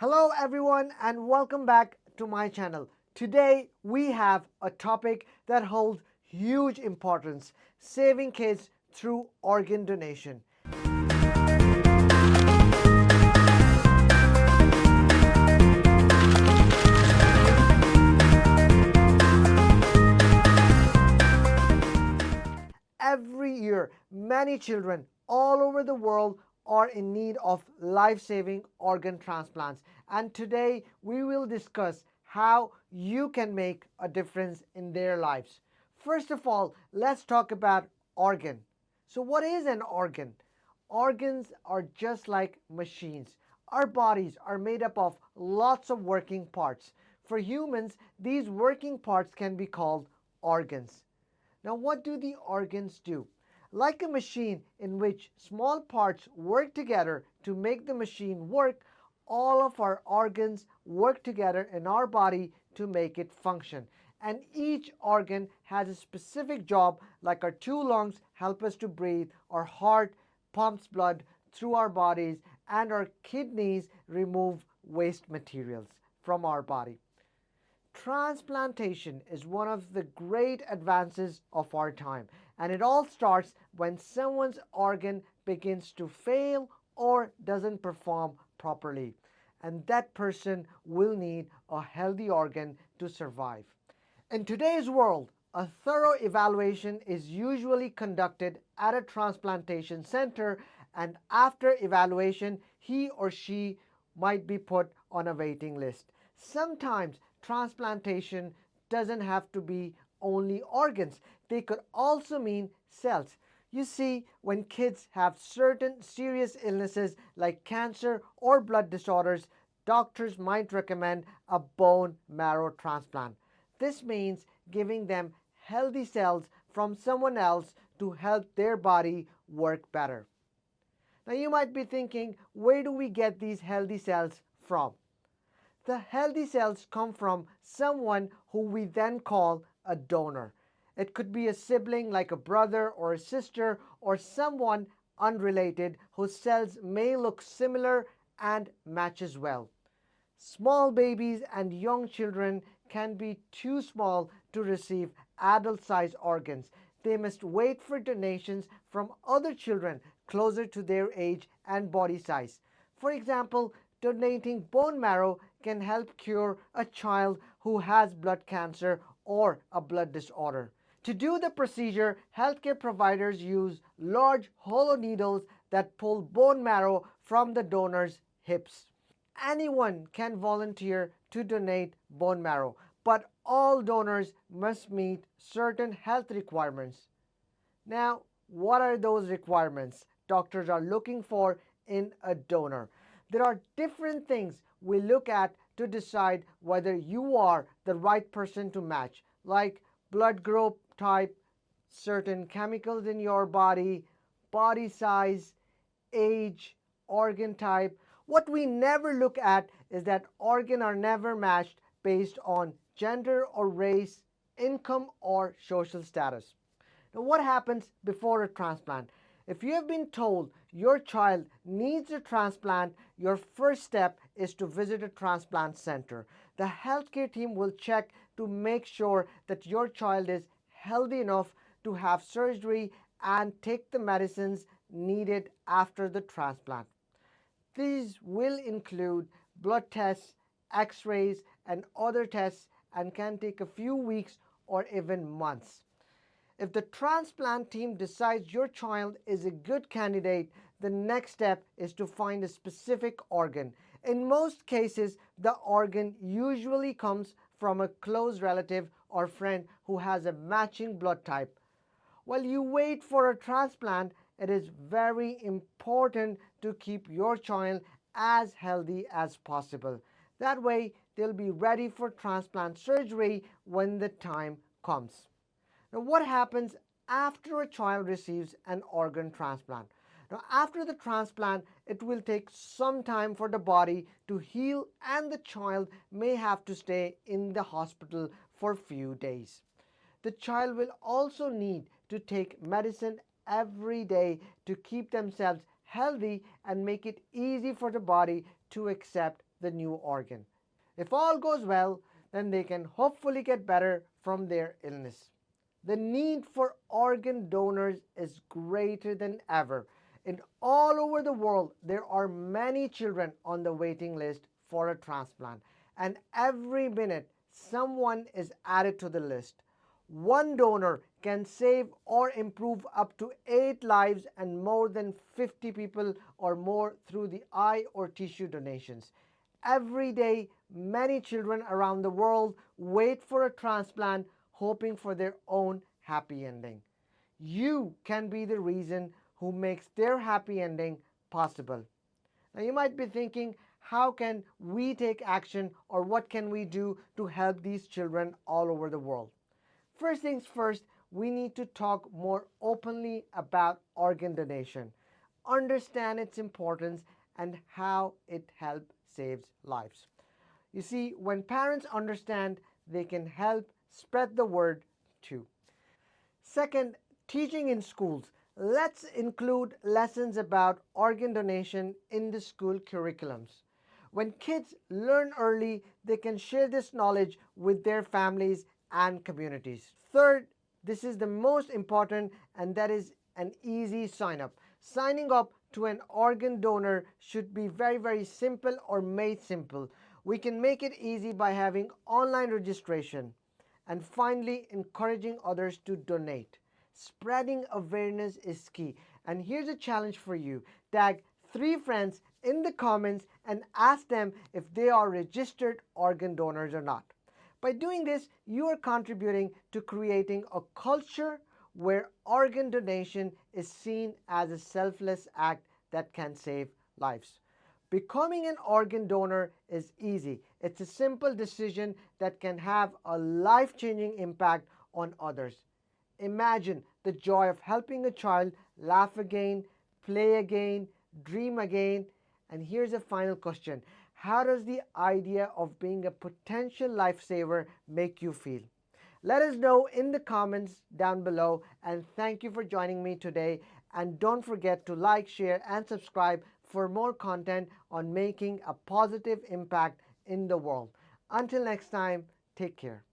Hello everyone and welcome back to my channel. Today we have a topic that holds huge importance: saving kids through organ donation. Every year, many children all over the world are in need of life-saving organ transplants. And today we will discuss how you can make a difference in their lives. First of all, let's talk about organ. So what is an organ? Organs are just like machines. Our bodies are made up of lots of working parts. For humans, these working parts can be called organs. Now, what do the organs do? Like a machine in which small parts work together to make the machine work, all of our organs work together in our body to make it function. And each organ has a specific job, like our two lungs help us to breathe, our heart pumps blood through our bodies, and our kidneys remove waste materials from our body. Transplantation is one of the great advances of our time, and it all starts when someone's organ begins to fail or doesn't perform properly, and that person will need a healthy organ to survive. In today's world, a thorough evaluation is usually conducted at a transplantation center, and after evaluation, he or she might be put on a waiting list. Sometimes transplantation doesn't have to be only organs. They could also mean cells. You see, when kids have certain serious illnesses like cancer or blood disorders, doctors might recommend a bone marrow transplant. This means giving them healthy cells from someone else to help their body work better. Now you might be thinking, where do we get these healthy cells from? The healthy cells come from someone who we then call a donor. It could be a sibling like a brother or a sister, or someone unrelated whose cells may look similar and matches well. Small babies and young children can be too small to receive adult-sized organs. They must wait for donations from other children closer to their age and body size. For example, donating bone marrow can help cure a child who has blood cancer or a blood disorder. To do the procedure, healthcare providers use large hollow needles that pull bone marrow from the donor's hips. Anyone can volunteer to donate bone marrow, but all donors must meet certain health requirements. Now, what are those requirements doctors are looking for in a donor? There are different things we look at to decide whether you are the right person to match, like blood group type, certain chemicals in your body, body size, age, organ type. What we never look at is that organs are never matched based on gender or race, income, or social status. Now, what happens before a transplant? If you have been told your child needs a transplant, your first step is to visit a transplant center. The healthcare team will check to make sure that your child is healthy enough to have surgery and take the medicines needed after the transplant. These will include blood tests, x-rays, and other tests, and can take a few weeks or even months. If the transplant team decides your child is a good candidate, the next step is to find a specific organ. In most cases, the organ usually comes from a close relative or friend who has a matching blood type. While you wait for a transplant, it is very important to keep your child as healthy as possible. That way, they'll be ready for transplant surgery when the time comes. Now, what happens after a child receives an organ transplant? Now, after the transplant, it will take some time for the body to heal, and the child may have to stay in the hospital for a few days. The child will also need to take medicine every day to keep themselves healthy and make it easy for the body to accept the new organ. If all goes well, then they can hopefully get better from their illness. The need for organ donors is greater than ever. In all over the world, there are many children on the waiting list for a transplant, and every minute someone is added to the list. One donor can save or improve up to 8 lives and more than 50 people or more through the eye or tissue donations. Every day, many children around the world wait for a transplant, hoping for their own happy ending. You can be the reason who makes their happy ending possible. Now, you might be thinking, how can we take action, or what can we do to help these children all over the world? First things first, we need to talk more openly about organ donation, understand its importance, and how it helps save lives. You see, when parents understand, they can help spread the word too. Second, teaching in schools. Let's include lessons about organ donation in the school curriculums. When kids learn early, they can share this knowledge with their families and communities. Third, this is the most important, and that is an easy sign up. Signing up to an organ donor should be very, very simple or made simple. We can make it easy by having online registration. And finally, encouraging others to donate. Spreading awareness is key. And here's a challenge for you. Tag 3 friends in the comments and ask them if they are registered organ donors or not. By doing this, you are contributing to creating a culture where organ donation is seen as a selfless act that can save lives. Becoming an organ donor is easy. It's a simple decision that can have a life-changing impact on others. Imagine the joy of helping a child laugh again, play again, dream again. And here's a final question. How does the idea of being a potential lifesaver make you feel? Let us know in the comments down below, and thank you for joining me today. And don't forget to like, share, and subscribe for more content on making a positive impact in the world. Until next time, take care.